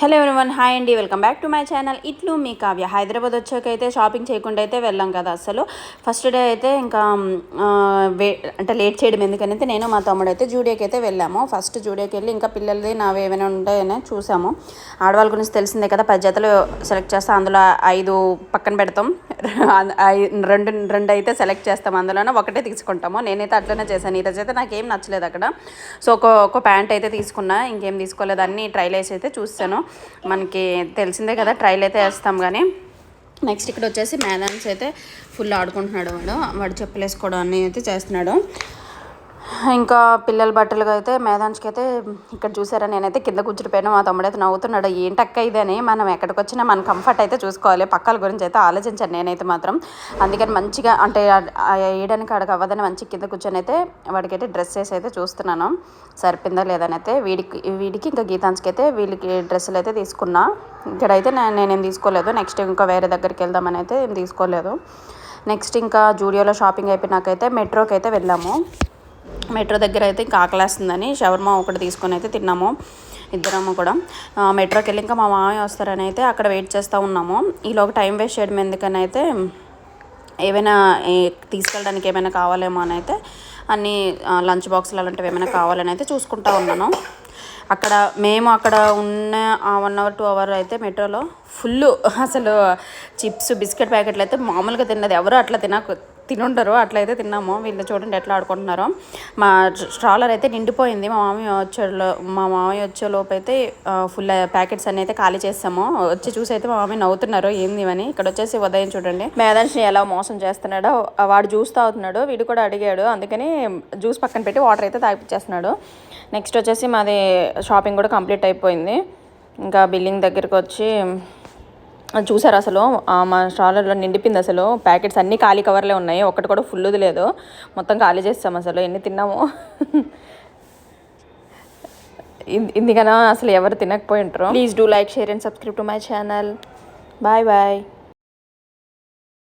Hello everyone, hi అండి, welcome back to my channel. ఇట్లు మీ Kavya. Hyderabad వచ్చాకైతే shopping చేయకుండా అయితే వెళ్ళాం కదా అసలు. ఫస్ట్ డే అయితే ఇంకా అంటే లేట్ చేయడం ఎందుకనైతే నేను మా తమ్ముడు అయితే జూడియోకి అయితే వెళ్ళాము. ఫస్ట్ జూడియోకి వెళ్ళి ఇంకా పిల్లలది నావి ఏమైనా ఉంటాయని చూసాము. ఆడవాళ్ళ గురించి తెలిసిందే కదా, 10 జతలు సెలెక్ట్ చేస్తాం, అందులో 5 పక్కన పెడతాం, రెండు అయితే సెలెక్ట్ చేస్తాం, అందులోనే ఒకటే తీసుకుంటాము. నేనైతే అట్లనే చేశాను. ఈరోజు అయితే నాకేం నచ్చలేదు అక్కడ. సో ఒక ప్యాంట్ అయితే తీసుకున్నా, ఇంకేం తీసుకోలేదు, అన్ని ట్రైల్ వేసి అయితే చూస్తాను. మనకి తెలిసిందే కదా, ట్రైల్ అయితే వేస్తాం. కానీ నెక్స్ట్ ఇక్కడ వచ్చేసి మ్యాదాన్స్ అయితే ఫుల్ ఆడుకుంటున్నాడు. వాడు చెప్పులు వేసుకోవడం అన్నీ అయితే చేస్తున్నాడు. ఇంకా పిల్లల బట్టలుగా అయితే మేదాన్స్కి అయితే ఇక్కడ చూసారా, నేనైతే కింద కూర్చుడిపోయాను. మా తమ్ముడు అయితే నవ్వుతున్నాడు, ఏంటక్క ఇదని. మనం ఎక్కడికి వచ్చినా మన కంఫర్ట్ అయితే చూసుకోవాలి, పక్కల గురించి అయితే ఆలోచించాను నేనైతే మాత్రం. అందుకని మంచిగా అంటే వేయడానికి అడగ అవ్వదని మంచి కింద కూర్చొని అయితే వాడికైతే డ్రెస్ వేసి అయితే చూస్తున్నాను, సరిపోయిందా లేదని అయితే. వీడికి ఇంకా గీతాన్స్కి అయితే వీళ్ళకి డ్రెస్సులు అయితే తీసుకున్నా. ఇక్కడైతే నేనేం తీసుకోలేదు. నెక్స్ట్ ఇంకా వేరే దగ్గరికి వెళ్దామని అయితే ఏం తీసుకోలేదు. నెక్స్ట్ ఇంకా జూడియోలో షాపింగ్ అయిపోయినాకైతే మెట్రోకి అయితే వెళ్ళాము. మెట్రో దగ్గర అయితే ఇంకా ఆకలేస్తుందని షవర్మా ఒకటి తీసుకొని అయితే తిన్నాము ఇద్దరము కూడా. మెట్రోకి వెళ్ళి ఇంకా మా మామయ్య వస్తారని అయితే అక్కడ వెయిట్ చేస్తూ ఉన్నాము. ఈలోగా టైం వేస్ట్ చేయడం ఎందుకని అయితే ఏమైనా తీసుకెళ్ళడానికి ఏమైనా కావాలేమో అని అయితే అన్నీ లంచ్ బాక్సులు అలాంటివి ఏమైనా కావాలని అయితే చూసుకుంటూ ఉన్నాను. మేము అక్కడ ఉన్న 1 అవర్ 2 అవర్ అయితే మెట్రోలో ఫుల్ అసలు చిప్స్ బిస్కెట్ ప్యాకెట్లు అయితే మామూలుగా తిన్నది ఎవరు అట్లా తినుండరు, అట్లయితే తిన్నాము. వీళ్ళు చూడండి ఎట్లా ఆడుకుంటున్నారో. మా స్ట్రాలర్ అయితే నిండిపోయింది. మా మామయ్య వచ్చేలోపు అయితే ఫుల్ ప్యాకెట్స్ అన్నీ అయితే ఖాళీ చేస్తాము. వచ్చి చూసి అయితే మా మామయ్య నవ్వుతున్నారు ఏంది అని. ఇక్కడ వచ్చేసి ఉదయం చూడండి మేధాన్స్ని ఎలా మోసం చేస్తున్నాడో. వాడు జ్యూస్ తాగుతున్నాడు, వీడు కూడా అడిగాడు, అందుకని జ్యూస్ పక్కన పెట్టి వాటర్ అయితే తాగిపించేస్తున్నాడు. నెక్స్ట్ వచ్చేసి మాది షాపింగ్ కూడా కంప్లీట్ అయిపోయింది. ఇంకా బిల్లింగ్ దగ్గరికి వచ్చి చూసారు, అసలు మా స్టాలర్లో నిండిపోయింది. అసలు ప్యాకెట్స్ అన్నీ ఖాళీ కవర్లే ఉన్నాయి, ఒక్కటి కూడా ఫుల్ది లేదు. మొత్తం ఖాళీ చేస్తాం. అసలు ఎన్ని తిన్నాము ఇందుకన్నా అసలు ఎవరు తినకపోయింటారు. Please do like, share and subscribe to my channel. Bye bye.